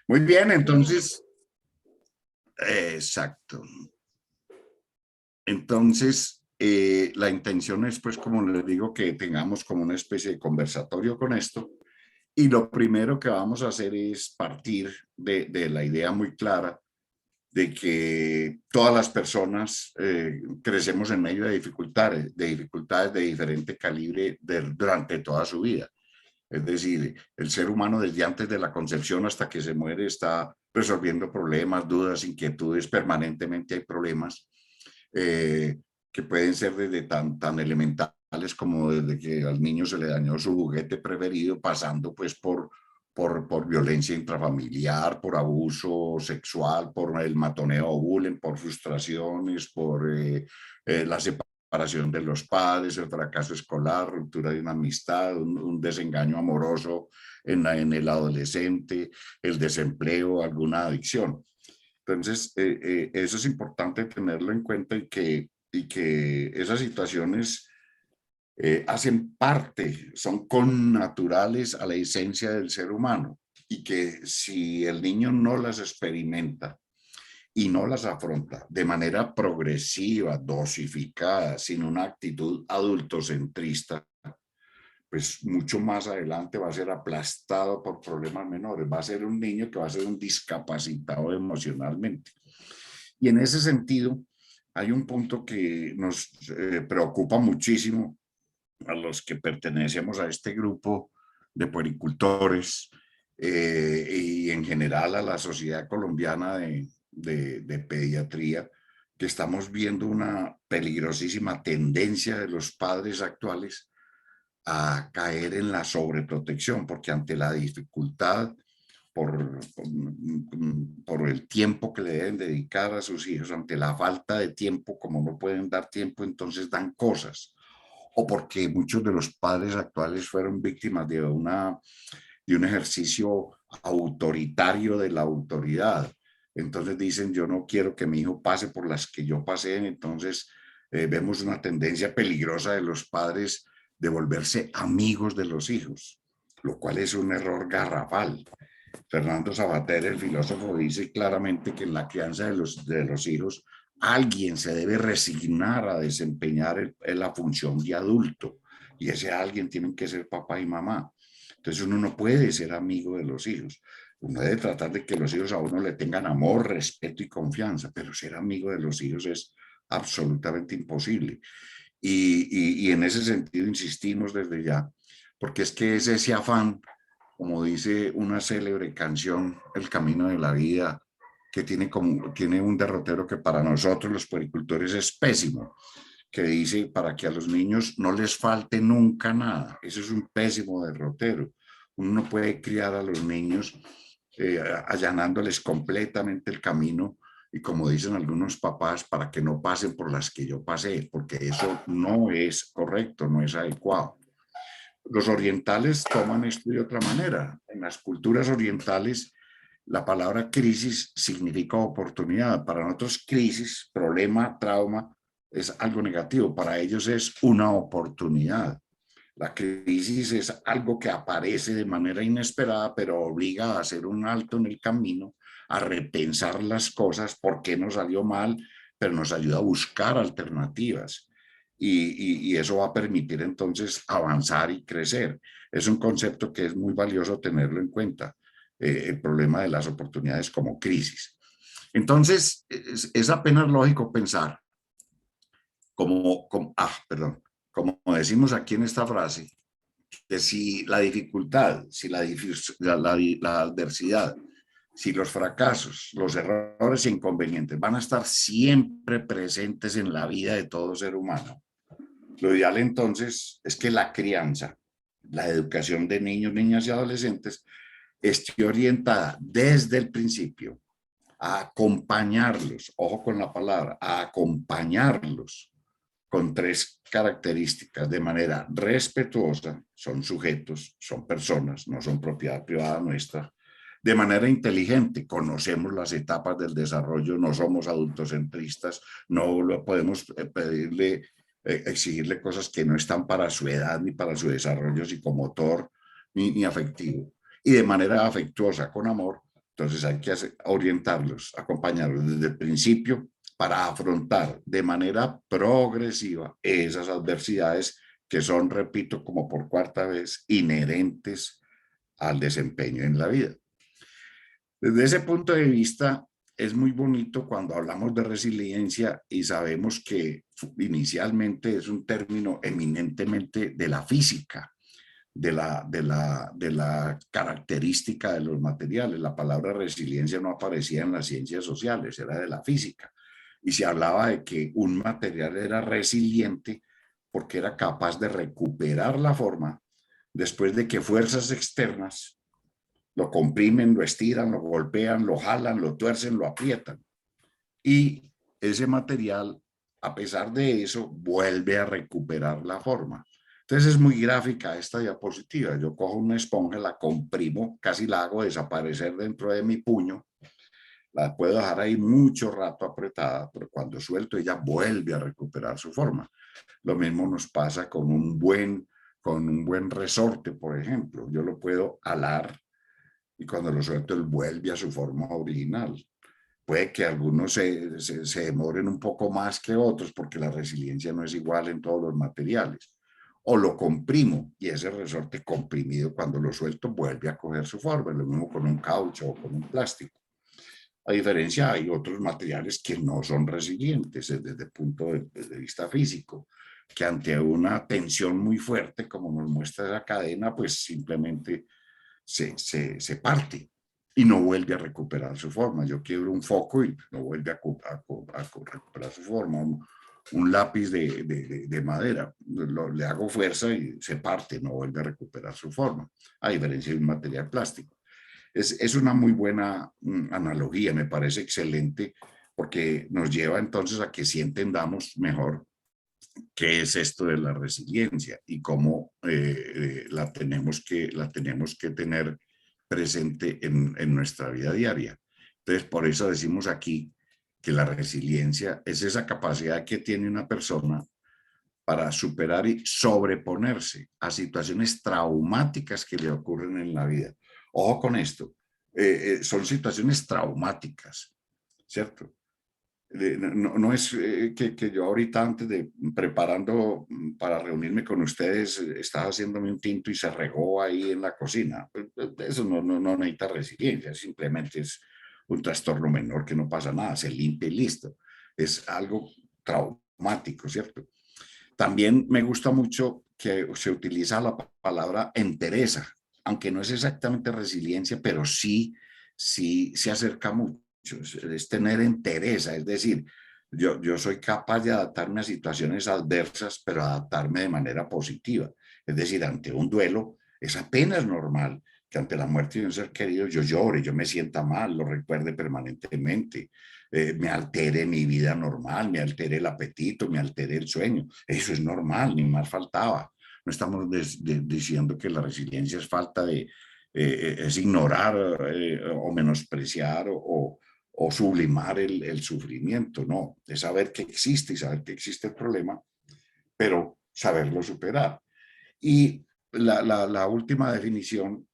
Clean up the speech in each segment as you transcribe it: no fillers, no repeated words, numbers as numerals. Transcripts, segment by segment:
Muy bien, entonces, exacto. Entonces, la intención es, pues, como les digo, que tengamos como una especie de conversatorio con esto. Y lo primero que vamos a hacer es partir de la idea muy clara de que todas las personas crecemos en medio de dificultades de diferente calibre durante toda su vida. Es decir, el ser humano desde antes de la concepción hasta que se muere está resolviendo problemas, dudas, inquietudes, permanentemente hay problemas eh, que pueden ser desde tan elementales como desde que al niño se le dañó su juguete preferido, pasando pues por violencia intrafamiliar, por abuso sexual, por el matoneo o bullying, por frustraciones, por la separación de los padres, el fracaso escolar, ruptura de una amistad, un desengaño amoroso en el adolescente, el desempleo, alguna adicción. Entonces, eso es importante tenerlo en cuenta y que esas situaciones hacen parte, son connaturales a la esencia del ser humano y que si el niño no las experimenta y no las afronta de manera progresiva, dosificada, sin una actitud adultocentrista, pues mucho más adelante va a ser aplastado por problemas menores, va a ser un niño que va a ser un discapacitado emocionalmente. Y en ese sentido, hay un punto que nos preocupa muchísimo a los que pertenecemos a este grupo de puericultores y en general a la sociedad colombiana de pediatría, que estamos viendo una peligrosísima tendencia de los padres actuales a caer en la sobreprotección, porque ante la dificultad por el tiempo que le deben dedicar a sus hijos, ante la falta de tiempo, como no pueden dar tiempo, entonces dan cosas. O porque muchos de los padres actuales fueron víctimas de un ejercicio autoritario de la autoridad. Entonces dicen, yo no quiero que mi hijo pase por las que yo pasé. Entonces vemos una tendencia peligrosa de los padres de volverse amigos de los hijos, lo cual es un error garrafal. Fernando Sabater, el filósofo, dice claramente que en la crianza de los hijos alguien se debe resignar a desempeñar la función de adulto y ese alguien tiene que ser papá y mamá. Entonces uno no puede ser amigo de los hijos. Uno debe tratar de que los hijos a uno le tengan amor, respeto y confianza, pero ser amigo de los hijos es absolutamente imposible. Y en ese sentido insistimos desde ya, porque es que es ese afán, como dice una célebre canción, El Camino de la Vida, que tiene un derrotero que para nosotros los puericultores es pésimo, que dice para que a los niños no les falte nunca nada. Eso es un pésimo derrotero. Uno no puede criar a los niños allanándoles completamente el camino y como dicen algunos papás, para que no pasen por las que yo pasé, porque eso no es correcto, no es adecuado. Los orientales toman esto de otra manera. En las culturas orientales, la palabra crisis significa oportunidad. Para nosotros, crisis, problema, trauma, es algo negativo. Para ellos es una oportunidad. La crisis es algo que aparece de manera inesperada, pero obliga a hacer un alto en el camino, a repensar las cosas, por qué nos salió mal, pero nos ayuda a buscar alternativas. Y eso va a permitir entonces avanzar y crecer. Es un concepto que es muy valioso tenerlo en cuenta, el problema de las oportunidades como crisis. Entonces, es apenas lógico pensar perdón, como decimos aquí en esta frase, que si la dificultad, si la adversidad, si los fracasos, los errores e inconvenientes van a estar siempre presentes en la vida de todo ser humano, lo ideal entonces es que la crianza, la educación de niños, niñas y adolescentes esté orientada desde el principio a acompañarlos, ojo con la palabra, a acompañarlos con tres características de manera respetuosa, son sujetos, son personas, no son propiedad privada nuestra, de manera inteligente, conocemos las etapas del desarrollo, no somos adultocentristas, no lo podemos pedirle, exigirle cosas que no están para su edad ni para su desarrollo psicomotor ni afectivo. y de manera afectuosa, con amor. Entonces hay que orientarlos, acompañarlos desde el principio para afrontar de manera progresiva esas adversidades que son, repito, como por cuarta vez, inherentes al desempeño en la vida. Desde ese punto de vista, es muy bonito cuando hablamos de resiliencia y sabemos que inicialmente es un término eminentemente de la física, de la característica de los materiales. La palabra resiliencia no aparecía en las ciencias sociales, era de la física. Y se hablaba de que un material era resiliente porque era capaz de recuperar la forma después de que fuerzas externas lo comprimen, lo estiran, lo golpean, lo jalan, lo tuercen, lo aprietan. Y ese material, a pesar de eso, vuelve a recuperar la forma. Entonces es muy gráfica esta diapositiva. Yo cojo una esponja, la comprimo, casi la hago desaparecer dentro de mi puño. La puedo dejar ahí mucho rato apretada, pero cuando suelto ella vuelve a recuperar su forma. Lo mismo nos pasa con un buen resorte, por ejemplo. Yo lo puedo alar y cuando lo suelto él vuelve a su forma original. Puede que algunos se demoren un poco más que otros porque la resiliencia no es igual en todos los materiales. O lo comprimo y ese resorte comprimido cuando lo suelto vuelve a coger su forma. Lo mismo con un caucho o con un plástico. A diferencia, hay otros materiales que no son resilientes desde el punto de vista físico, que ante una tensión muy fuerte, como nos muestra esa cadena, pues simplemente se parte y no vuelve a recuperar su forma. Yo quiebro un foco y no vuelve a recuperar su forma. Un lápiz de madera, le hago fuerza y se parte, no vuelve a recuperar su forma, a diferencia de un material plástico. Es una muy buena analogía, me parece excelente, porque nos lleva entonces a que sí entendamos mejor qué es esto de la resiliencia y cómo la tenemos que tener presente en nuestra vida diaria. Entonces, por eso decimos aquí que la resiliencia es esa capacidad que tiene una persona para superar y sobreponerse a situaciones traumáticas que le ocurren en la vida. Ojo con esto, son situaciones traumáticas, ¿cierto? No es que yo ahorita antes de preparando para reunirme con ustedes estaba haciéndome un tinto y se regó ahí en la cocina. Eso no necesita resiliencia, simplemente es un trastorno menor que no pasa nada, se limpia y listo. Es algo traumático, ¿cierto? También me gusta mucho que se utiliza la palabra entereza, aunque no es exactamente resiliencia, pero sí se acerca mucho. Es tener entereza, es decir, yo soy capaz de adaptarme a situaciones adversas, pero adaptarme de manera positiva. Es decir, ante un duelo es apenas normal que ante la muerte de un ser querido yo llore, yo me sienta mal, lo recuerde permanentemente, me altere mi vida normal, me altere el apetito, me altere el sueño. Eso es normal, ni más faltaba. No estamos diciendo que la resiliencia es falta es ignorar o menospreciar o sublimar el sufrimiento, no, es saber que existe y saber que existe el problema, pero saberlo superar. Y la última definición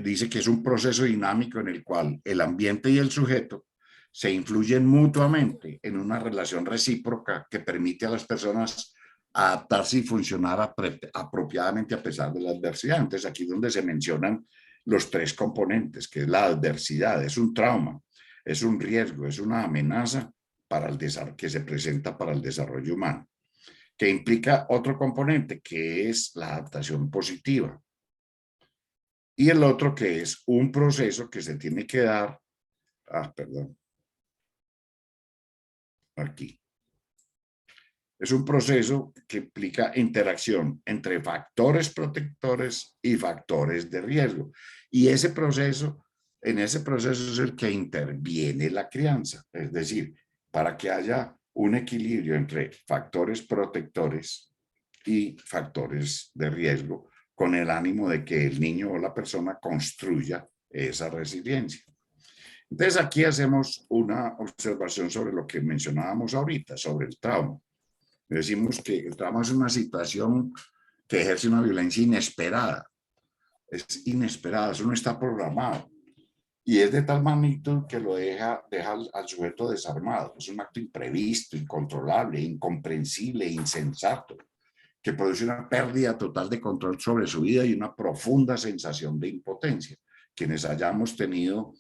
dice que es un proceso dinámico en el cual el ambiente y el sujeto se influyen mutuamente en una relación recíproca que permite a las personas adaptarse y funcionar apropiadamente a pesar de la adversidad. Entonces aquí es donde se mencionan los tres componentes, que es la adversidad, es un trauma, es un riesgo, es una amenaza para el que se presenta para el desarrollo humano, que implica otro componente, que es la adaptación positiva. Y el otro que es un proceso que se tiene que dar, perdón, aquí. Es un proceso que implica interacción entre factores protectores y factores de riesgo. Y en ese proceso es el que interviene la crianza. Es decir, para que haya un equilibrio entre factores protectores y factores de riesgo, con el ánimo de que el niño o la persona construya esa resiliencia. Entonces aquí hacemos una observación sobre lo que mencionábamos ahorita, sobre el trauma. Decimos que el trauma es una situación que ejerce una violencia inesperada es inesperada, eso no está programado. Y es de tal magnitud que lo deja al sujeto desarmado. Es un acto imprevisto, incontrolable, incomprensible, insensato, que produce una pérdida total de control sobre su vida y una profunda sensación de impotencia. Quienes hayamos tenido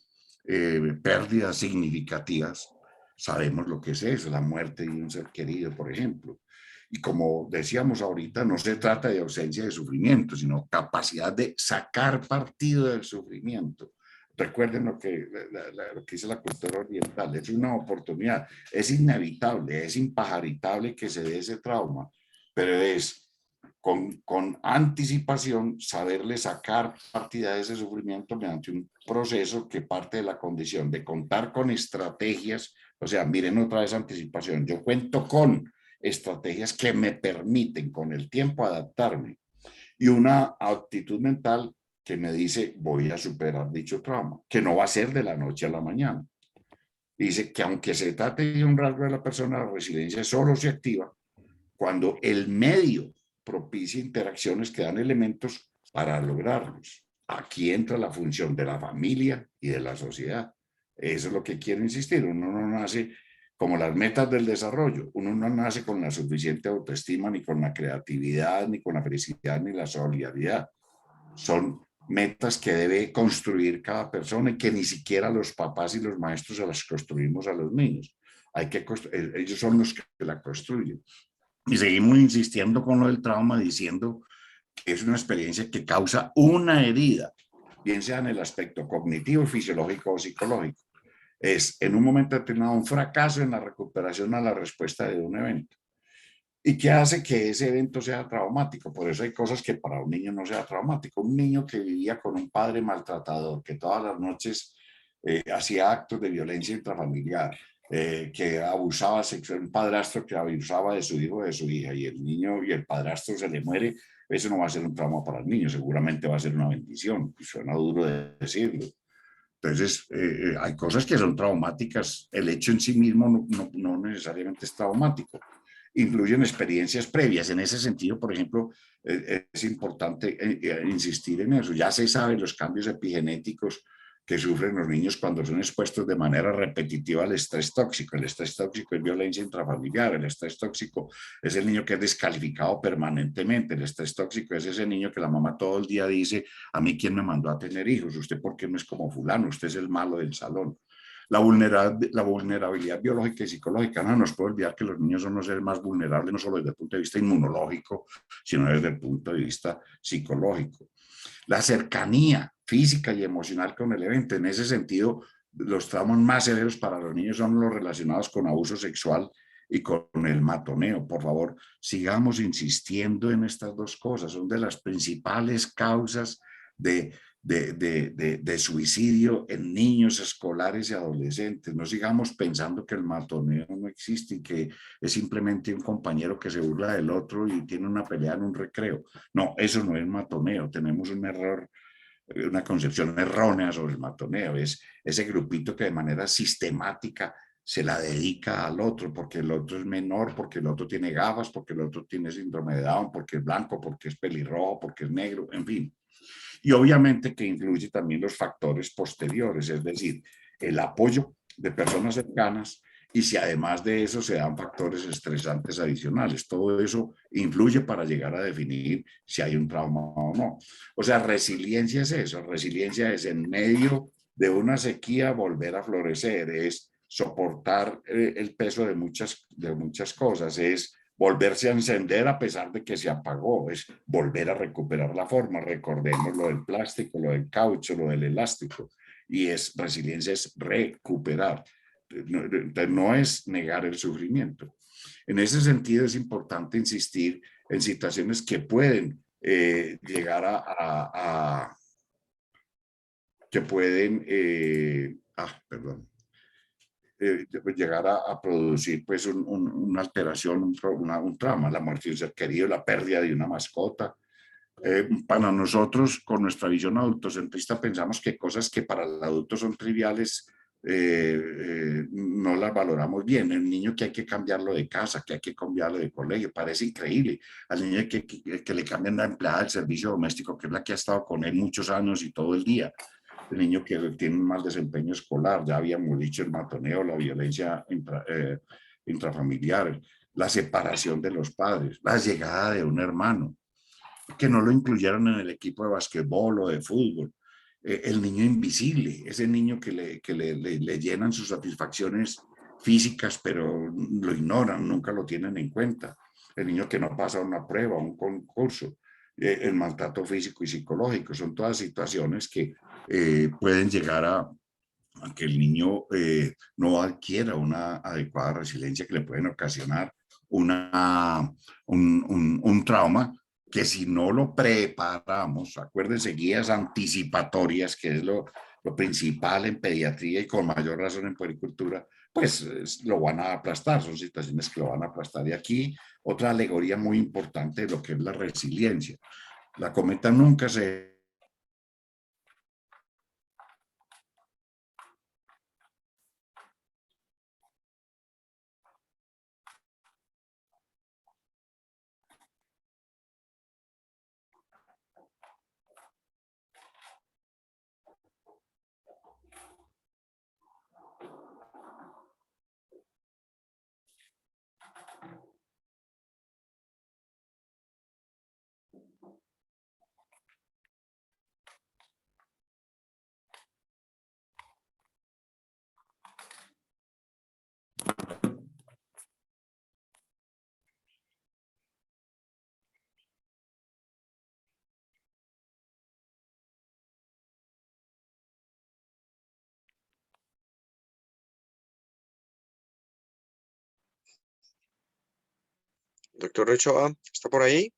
pérdidas significativas, sabemos lo que es eso, la muerte de un ser querido, por ejemplo. Y como decíamos ahorita, no se trata de ausencia de sufrimiento, sino capacidad de sacar partido del sufrimiento. Recuerden lo que dice la cultura oriental, es una oportunidad, es inevitable, es impajaritable que se dé ese trauma, pero es con anticipación saberle sacar partida de ese sufrimiento mediante un proceso que parte de la condición de contar con estrategias, o sea, miren otra vez anticipación, yo cuento con estrategias que me permiten con el tiempo adaptarme y una actitud mental que me dice voy a superar dicho trauma, que no va a ser de la noche a la mañana. Dice que aunque se trate de un rasgo de la persona, la resiliencia solo se activa cuando el medio propicia interacciones que dan elementos para lograrlos. Aquí entra la función de la familia y de la sociedad. Eso es lo que quiero insistir. Uno no nace como las metas del desarrollo. Uno no nace con la suficiente autoestima, ni con la creatividad, ni con la felicidad, ni la solidaridad. Son metas que debe construir cada persona y que ni siquiera los papás y los maestros se las construimos a los niños. Ellos son los que la construyen. Y seguimos insistiendo con lo del trauma diciendo que es una experiencia que causa una herida, bien sea en el aspecto cognitivo, fisiológico o psicológico. Es en un momento determinado un fracaso en la recuperación a la respuesta de un evento. ¿Y qué hace que ese evento sea traumático? Por eso hay cosas que para un niño no sea traumático. Un niño que vivía con un padre maltratador, que todas las noches hacía actos de violencia intrafamiliar, que abusaba sexual, un padrastro que abusaba de su hijo o de su hija, y el niño y el padrastro se le muere, eso no va a ser un trauma para el niño, seguramente va a ser una bendición, y suena duro de decirlo. Entonces, hay cosas que son traumáticas, el hecho en sí mismo no necesariamente es traumático, incluyen experiencias previas. En ese sentido, por ejemplo, es importante insistir en eso. Ya se saben los cambios epigenéticos que sufren los niños cuando son expuestos de manera repetitiva al estrés tóxico. El estrés tóxico es violencia intrafamiliar, el estrés tóxico es el niño que es descalificado permanentemente, el estrés tóxico es ese niño que la mamá todo el día dice, a mí quién me mandó a tener hijos, usted por qué no es como fulano, usted es el malo del salón. La vulnerabilidad biológica y psicológica. No nos puede olvidar que los niños son los seres más vulnerables, no solo desde el punto de vista inmunológico, sino desde el punto de vista psicológico. La cercanía física y emocional con el evento. En ese sentido, los traumas más severos para los niños son los relacionados con abuso sexual y con el matoneo. Por favor, sigamos insistiendo en estas dos cosas. Son de las principales causas de suicidio en niños escolares y adolescentes. No sigamos pensando que el matoneo no existe y que es simplemente un compañero que se burla del otro y tiene una pelea en un recreo. No, eso no es matoneo. Tenemos un error, una concepción errónea sobre el matoneo. Es ese grupito que de manera sistemática se la dedica al otro, porque el otro es menor, porque el otro tiene gafas, porque el otro tiene síndrome de Down, porque es blanco, porque es pelirrojo, porque es negro, en fin. Y obviamente que influye también los factores posteriores, es decir, el apoyo de personas cercanas y si además de eso se dan factores estresantes adicionales. Todo eso influye para llegar a definir si hay un trauma o no. O sea, resiliencia es eso, resiliencia es en medio de una sequía volver a florecer, es soportar el peso de muchas cosas, es volverse a encender a pesar de que se apagó, es volver a recuperar la forma. Recordemos lo del plástico, lo del caucho, lo del elástico. Y resiliencia es recuperar. No es negar el sufrimiento. En ese sentido es importante insistir en situaciones que pueden llegar que pueden, perdón, llegar producir pues una alteración, un trauma, la muerte de un ser querido, la pérdida de una mascota. Para nosotros, con nuestra visión adultocentrista, pensamos que cosas que para el adulto son triviales no las valoramos bien. El niño que hay que cambiarlo de casa, que hay que cambiarlo de colegio, parece increíble. Al niño que le cambian la empleada del servicio doméstico, que es la que ha estado con él muchos años y todo el día. El niño que tiene un mal desempeño escolar, ya habíamos dicho el matoneo, la violencia intrafamiliar, la separación de los padres, la llegada de un hermano, que no lo incluyeron en el equipo de basquetbol o de fútbol. El niño invisible, ese niño que le llenan sus satisfacciones físicas, pero lo ignoran, nunca lo tienen en cuenta. El niño que no pasa una prueba, un concurso, el maltrato físico y psicológico, son todas situaciones que pueden llegar a que el niño no adquiera una adecuada resiliencia que le pueden ocasionar un trauma que si no lo preparamos, acuérdense, guías anticipatorias, que es lo principal en pediatría y con mayor razón en puericultura, pues lo van a aplastar, son situaciones que lo van a aplastar. Y aquí otra alegoría muy importante de lo que es la resiliencia. La cometa nunca se Doctor Ochoa, ¿está por ahí?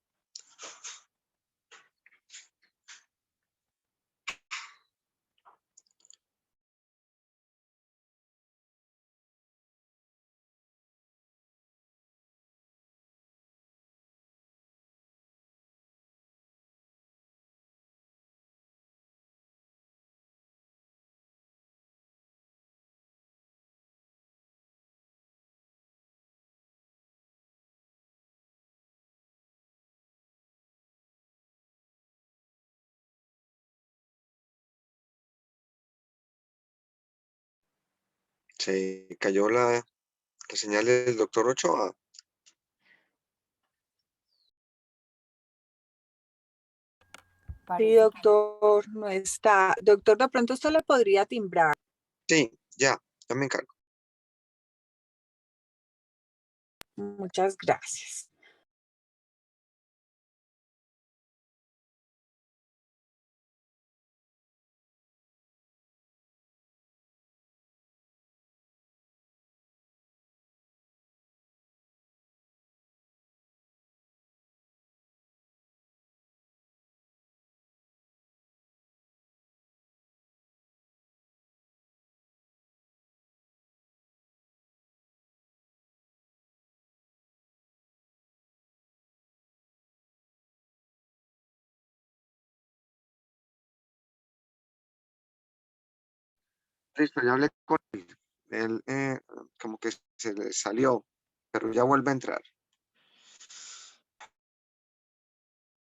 Se cayó la señal del doctor Ochoa. Sí, doctor, no está. Doctor, de pronto usted le podría timbrar. Sí, ya me encargo. Muchas gracias. Listo, ya hablé con él. Él como que se le salió, pero ya vuelve a entrar.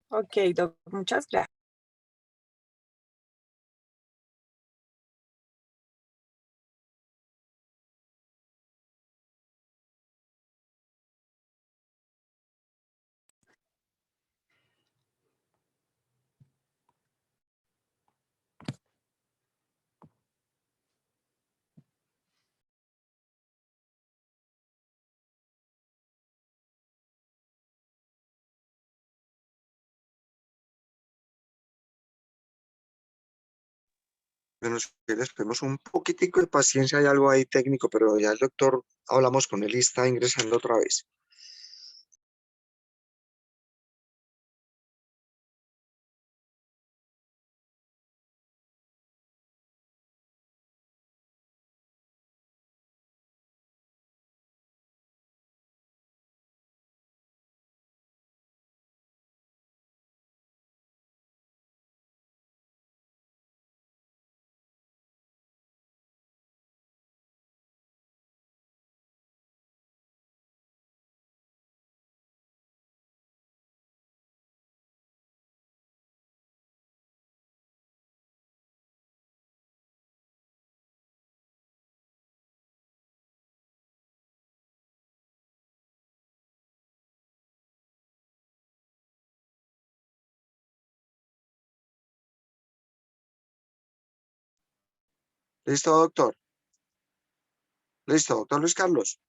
Ok, doctor, muchas gracias. Bueno, si quieres, esperemos un poquitico de paciencia, hay algo ahí técnico, pero ya el doctor, hablamos con él y está ingresando otra vez. Listo, doctor. Listo, doctor Luis Carlos.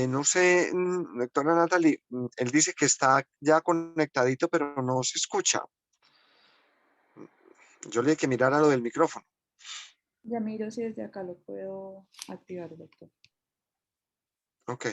No sé, doctora Natalie, él dice que está ya conectadito, pero no se escucha. Yo le dije que mirara lo del micrófono. Ya miro si desde acá lo puedo activar, doctor. Ok.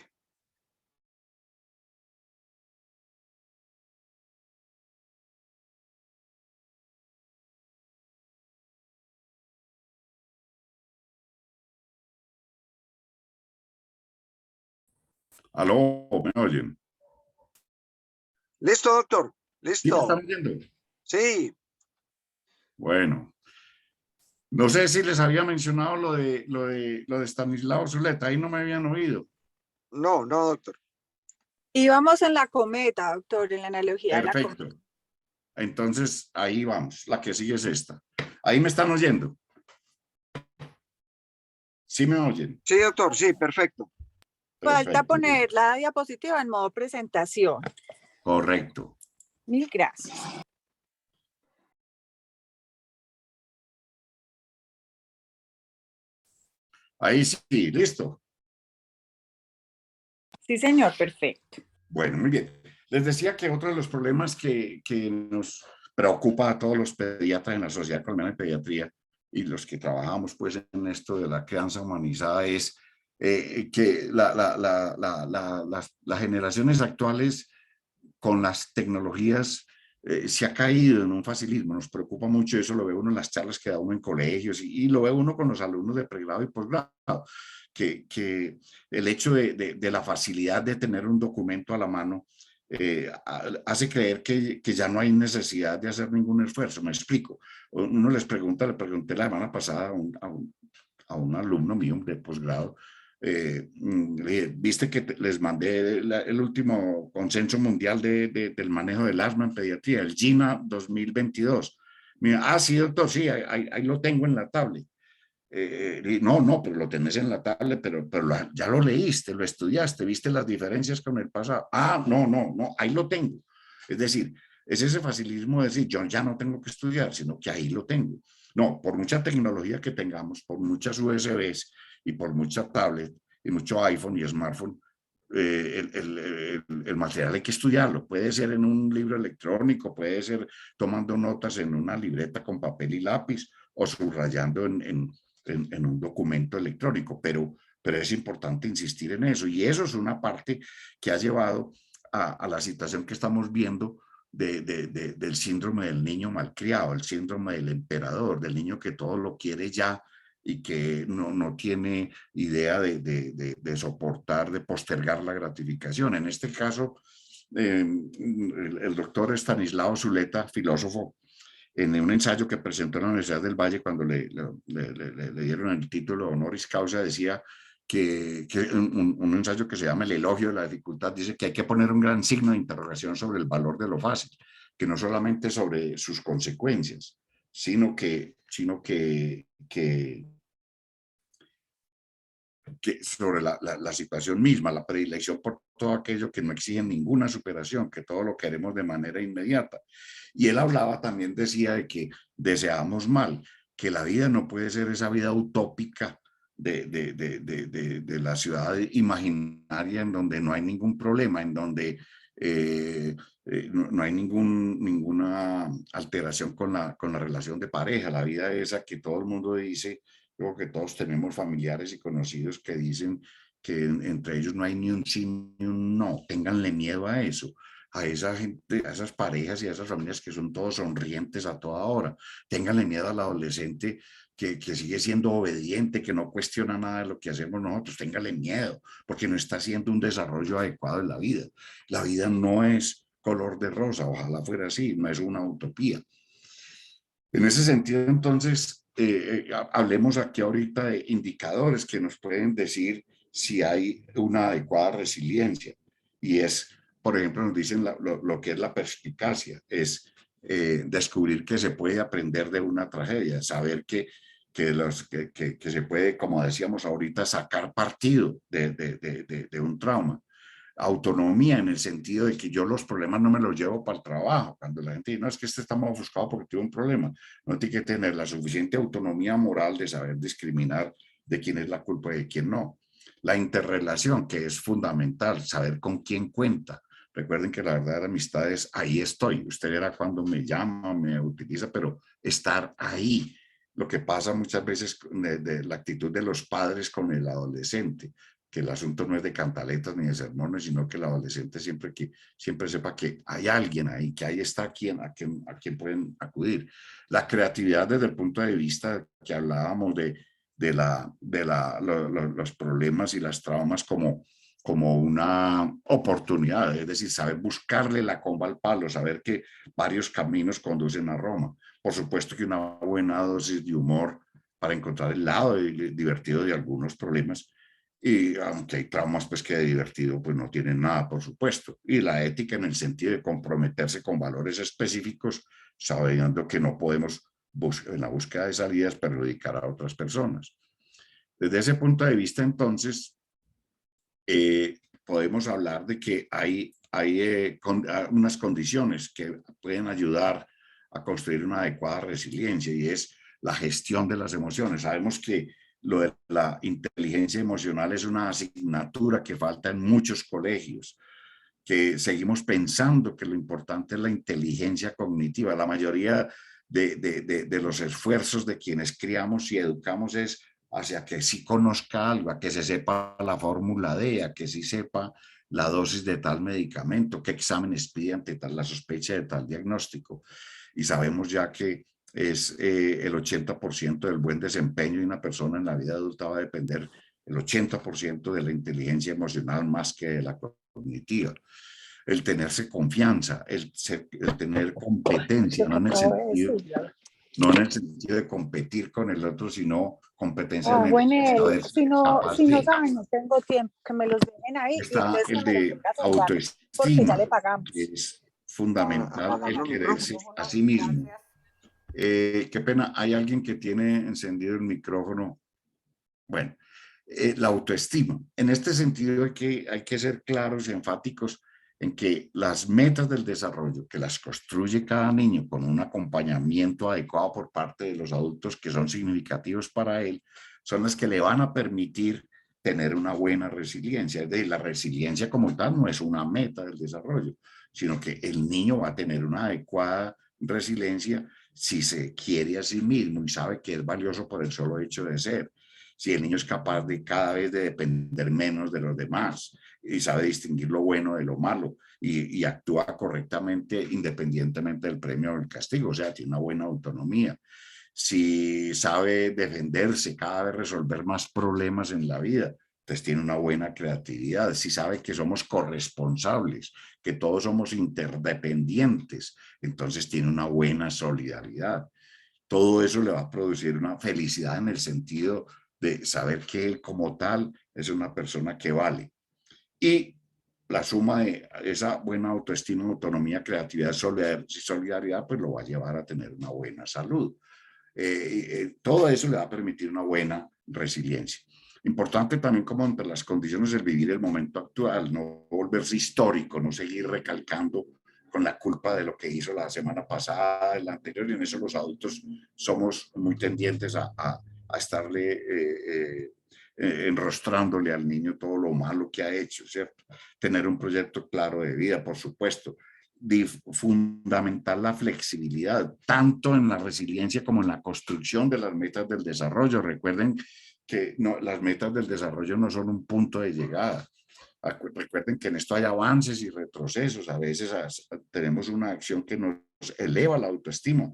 Aló, ¿me oyen? Listo, doctor. ¿Sí me Listo. están oyendo? Sí. Bueno, no sé si les había mencionado lo de Stanislao Zuleta, ahí no me habían oído. No, no, doctor. Íbamos en la cometa, doctor, en la analogía de la cometa. Perfecto. Entonces, ahí vamos. La que sigue es esta. Ahí me están oyendo. ¿Sí me oyen? Sí, doctor, sí, perfecto. Falta Perfecto. poner la diapositiva en modo presentación. Correcto. Mil gracias. Ahí sí, listo. Sí, señor, perfecto. Bueno, muy bien. Les decía que otro de los problemas que nos preocupa a todos los pediatras en la Sociedad Colombiana de Pediatría y los que trabajamos pues en esto de la crianza humanizada es que las generaciones actuales con las tecnologías se ha caído en un facilismo. Nos preocupa mucho eso, lo ve uno en las charlas que da uno en colegios y lo ve uno con los alumnos de pregrado y posgrado, que el hecho de la facilidad de tener un documento a la mano hace creer que ya no hay necesidad de hacer ningún esfuerzo. Me explico. Uno les pregunta, le pregunté la semana pasada a un alumno mío de posgrado, viste que les mandé el último consenso mundial del manejo del asma en pediatría, el GINA 2022. Mira, sí, doctor, sí, ahí lo tengo en la tablet. No, pero lo tenés en la tablet, pero ya lo leíste, lo estudiaste, viste las diferencias con el pasado. No, ahí lo tengo. Es decir, es ese facilismo de decir, yo ya no tengo que estudiar, sino que ahí lo tengo. No, por mucha tecnología que tengamos, por muchas USBs y por mucha tablet y mucho iPhone y smartphone, el material hay que estudiarlo. Puede ser en un libro electrónico, puede ser tomando notas en una libreta con papel y lápiz o subrayando en un documento electrónico, pero es importante insistir en eso. Y eso es una parte que ha llevado a la situación que estamos viendo del síndrome del niño malcriado, el síndrome del emperador, del niño que todo lo quiere ya y que no tiene idea de soportar, de postergar la gratificación. En este caso, el doctor Stanislao Zuleta, filósofo, en un ensayo que presentó en la Universidad del Valle cuando le dieron el título honoris causa, decía que un ensayo que se llama El elogio de la dificultad, dice que hay que poner un gran signo de interrogación sobre el valor de lo fácil, que no solamente sobre sus consecuencias, sino que sobre la situación misma, la predilección por todo aquello que no exige ninguna superación, que todo lo queremos de manera inmediata. Y él hablaba también, decía, de que deseamos mal, que la vida no puede ser esa vida utópica de la ciudad imaginaria en donde no hay ningún problema, en donde no hay ninguna alteración con la relación de pareja. La vida esa que todo el mundo dice. Creo que todos tenemos familiares y conocidos que dicen que entre ellos no hay ni un sí ni un no. Ténganle miedo a eso, a esa gente, a esas parejas y a esas familias que son todos sonrientes a toda hora. Ténganle miedo al adolescente que sigue siendo obediente, que no cuestiona nada de lo que hacemos nosotros, téngale miedo, porque no está haciendo un desarrollo adecuado en la vida. La vida no es color de rosa, ojalá fuera así, no es una utopía. En ese sentido, entonces, hablemos aquí ahorita de indicadores que nos pueden decir si hay una adecuada resiliencia. Y es, por ejemplo, nos dicen lo que es la perspicacia, es descubrir que se puede aprender de una tragedia, saber que se puede, como decíamos ahorita, sacar partido de un trauma. Autonomía en el sentido de que yo los problemas no me los llevo para el trabajo. Cuando la gente dice, no, es que este está mal ofuscado porque tiene un problema, no tiene que tener la suficiente autonomía moral de saber discriminar de quién es la culpa y de quién no. La interrelación, que es fundamental, saber con quién cuenta. Recuerden que la verdadera amistad es ahí estoy. Usted era cuando me llama, me utiliza, pero estar ahí. Lo que pasa muchas veces de la actitud de los padres con el adolescente, que el asunto no es de cantaletas ni de sermones, sino que el adolescente siempre sepa que hay alguien ahí, que ahí está a quien pueden acudir. La creatividad desde el punto de vista que hablábamos los problemas y las traumas como una oportunidad, es decir, saber buscarle la comba al palo, saber que varios caminos conducen a Roma. Por supuesto que una buena dosis de humor para encontrar el lado divertido de algunos problemas, y aunque hay traumas pues que de divertido pues no tienen nada, por supuesto. Y la ética en el sentido de comprometerse con valores específicos, sabiendo que no podemos en la búsqueda de salidas perjudicar a otras personas. Desde ese punto de vista, entonces, podemos hablar de que hay unas condiciones que pueden ayudar a construir una adecuada resiliencia, y es la gestión de las emociones. Sabemos que lo de la inteligencia emocional es una asignatura que falta en muchos colegios, que seguimos pensando que lo importante es la inteligencia cognitiva. La mayoría de los esfuerzos de quienes criamos y educamos es hacia que sí conozca algo, a que se sepa la fórmula D, a que sí sepa la dosis de tal medicamento, qué exámenes pide ante la sospecha de tal diagnóstico. Y sabemos ya que es el 80% del buen desempeño de una persona en la vida adulta va a depender el 80% de la inteligencia emocional más que de la cognitiva. El tenerse confianza, el tener competencia, no en el sentido de competir con el otro, sino competencia en el saber si no de. saben, no tengo tiempo, que me los dejen ahí y Está entonces el que me los de venga a saludar, porque ya autoestima, le pagamos. que es fundamental el Apagando quererse micrófono. a sí mismo. Qué pena, hay alguien que tiene encendido el micrófono. Bueno, la autoestima. En este sentido hay que ser claros y enfáticos en que las metas del desarrollo, que las construye cada niño con un acompañamiento adecuado por parte de los adultos que son significativos para él, son las que le van a permitir tener una buena resiliencia. Es decir, la resiliencia como tal no es una meta del desarrollo, sino que el niño va a tener una adecuada resiliencia si se quiere a sí mismo y sabe que es valioso por el solo hecho de ser. Si el niño es capaz de cada vez de depender menos de los demás y sabe distinguir lo bueno de lo malo y actúa correctamente independientemente del premio o el castigo, o sea, tiene una buena autonomía. Si sabe defenderse, cada vez resolver más problemas en la vida, entonces tiene una buena creatividad. Si sabe que somos corresponsables, que todos somos interdependientes, entonces tiene una buena solidaridad. Todo eso le va a producir una felicidad en el sentido de saber que él como tal es una persona que vale. Y la suma de esa buena autoestima, autonomía, creatividad, solidaridad, pues lo va a llevar a tener una buena salud. Todo eso le va a permitir una buena resiliencia. Importante también como entre las condiciones del vivir el momento actual, no volverse histórico, no seguir recalcando con la culpa de lo que hizo la semana pasada, la anterior, y en eso los adultos somos muy tendientes a estarle enrostrándole al niño todo lo malo que ha hecho, ¿cierto? Tener un proyecto claro de vida, por supuesto. Fundamental la flexibilidad, tanto en la resiliencia como en la construcción de las metas del desarrollo. Recuerden que las metas del desarrollo no son un punto de llegada. Recuerden que en esto hay avances y retrocesos. A veces tenemos una acción que nos eleva la autoestima,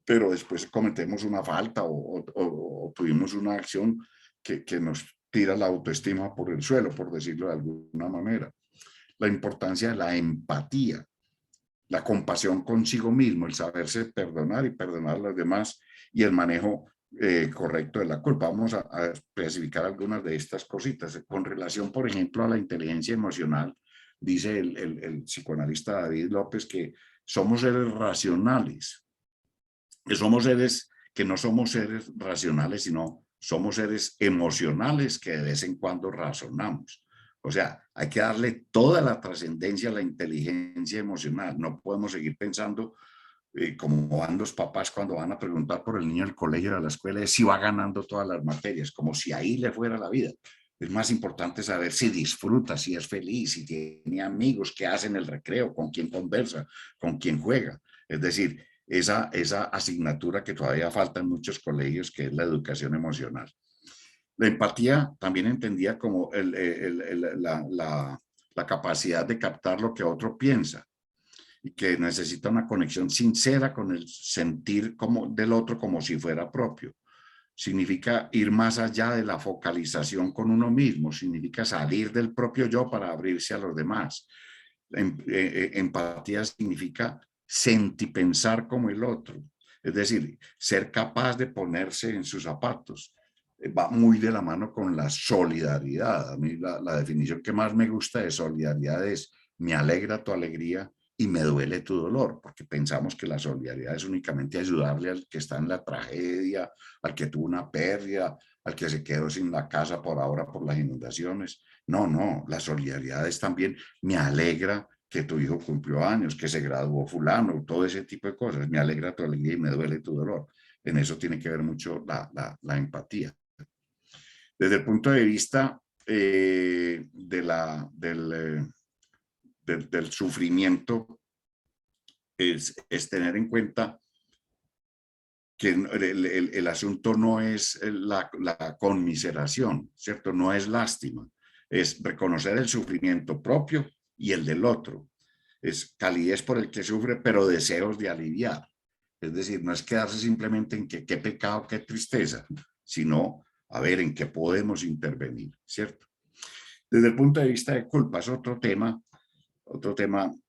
pero después cometemos una falta o tuvimos una acción que nos tira la autoestima por el suelo, por decirlo de alguna manera. La importancia de la empatía, la compasión consigo mismo, el saberse perdonar y perdonar a los demás y el manejo correcto de la culpa. Vamos a especificar algunas de estas cositas. Con relación, por ejemplo, a la inteligencia emocional, dice el psicoanalista David López que somos seres racionales, que somos seres que no somos seres racionales, sino somos seres emocionales que de vez en cuando razonamos. O sea, hay que darle toda la trascendencia a la inteligencia emocional. No podemos seguir pensando como van los papás cuando van a preguntar por el niño del colegio o de la escuela, es si va ganando todas las materias, como si ahí le fuera la vida. Es más importante saber si disfruta, si es feliz, si tiene amigos, qué hace en el recreo, con quién conversa, con quién juega. Es decir, esa asignatura que todavía falta en muchos colegios, que es la educación emocional. La empatía también entendía como la capacidad de captar lo que otro piensa y que necesita una conexión sincera con el sentir del otro como si fuera propio. Significa ir más allá de la focalización con uno mismo, significa salir del propio yo para abrirse a los demás. Empatía significa sentipensar como el otro, es decir, ser capaz de ponerse en sus zapatos. Va muy de la mano con la solidaridad. A mí la definición que más me gusta de solidaridad es: me alegra tu alegría y me duele tu dolor, porque pensamos que la solidaridad es únicamente ayudarle al que está en la tragedia, al que tuvo una pérdida, al que se quedó sin la casa por ahora por las inundaciones. No, no, la solidaridad es también: me alegra que tu hijo cumplió años, que se graduó fulano, todo ese tipo de cosas. Me alegra tu alegría y me duele tu dolor. En eso tiene que ver mucho la empatía. Desde el punto de vista del sufrimiento, es tener en cuenta que el asunto no es la conmiseración, ¿cierto? No es lástima, es reconocer el sufrimiento propio y el del otro. Es calidez por el que sufre, pero deseos de aliviar. Es decir, no es quedarse simplemente en que qué pecado, qué tristeza, sino a ver en qué podemos intervenir, ¿cierto? Desde el punto de vista de culpa es otro tema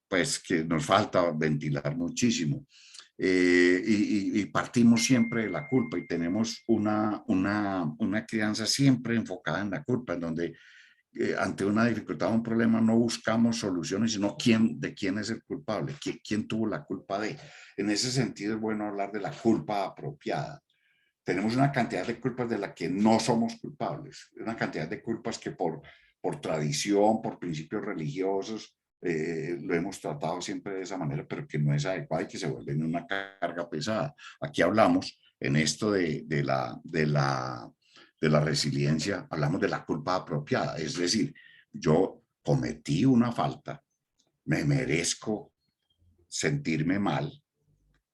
pues que nos falta ventilar muchísimo. Y partimos siempre de la culpa y tenemos una crianza siempre enfocada en la culpa, en donde ante una dificultad o un problema no buscamos soluciones, sino de quién es el culpable, quién tuvo la culpa de. En ese sentido es bueno hablar de la culpa apropiada. Tenemos una cantidad de culpas de las que no somos culpables, una cantidad de culpas que por tradición, por principios religiosos, lo hemos tratado siempre de esa manera, pero que no es adecuada y que se vuelven una carga pesada. Aquí hablamos en esto de la resiliencia, hablamos de la culpa apropiada, es decir, yo cometí una falta, me merezco sentirme mal.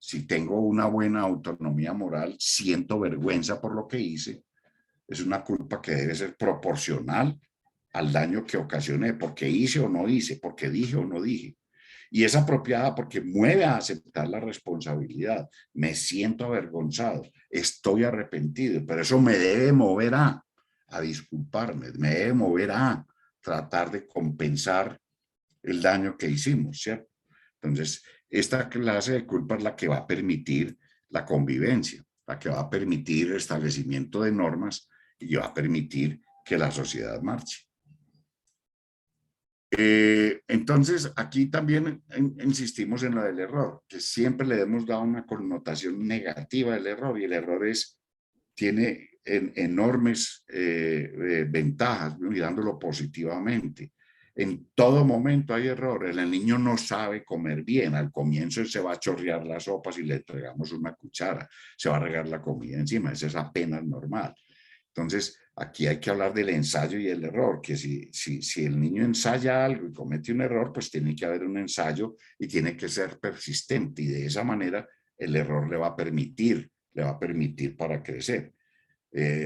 Si tengo una buena autonomía moral, siento vergüenza por lo que hice. Es una culpa que debe ser proporcional al daño que ocasioné, porque hice o no hice, porque dije o no dije. Y es apropiada porque mueve a aceptar la responsabilidad. Me siento avergonzado, estoy arrepentido, pero eso me debe mover a disculparme, me debe mover a tratar de compensar el daño que hicimos, ¿cierto? Entonces, esta clase de culpa es la que va a permitir la convivencia, la que va a permitir el establecimiento de normas y va a permitir que la sociedad marche. Entonces, aquí también insistimos en lo del error, que siempre le hemos dado una connotación negativa del error, y el error tiene enormes ventajas, mirándolo positivamente. En todo momento hay errores. El niño no sabe comer bien. Al comienzo se va a chorrear la sopa si le entregamos una cuchara. Se va a regar la comida encima. Eso es apenas normal. Entonces, aquí hay que hablar del ensayo y el error, que si el niño ensaya algo y comete un error, pues tiene que haber un ensayo y tiene que ser persistente. Y de esa manera el error le va a permitir para crecer.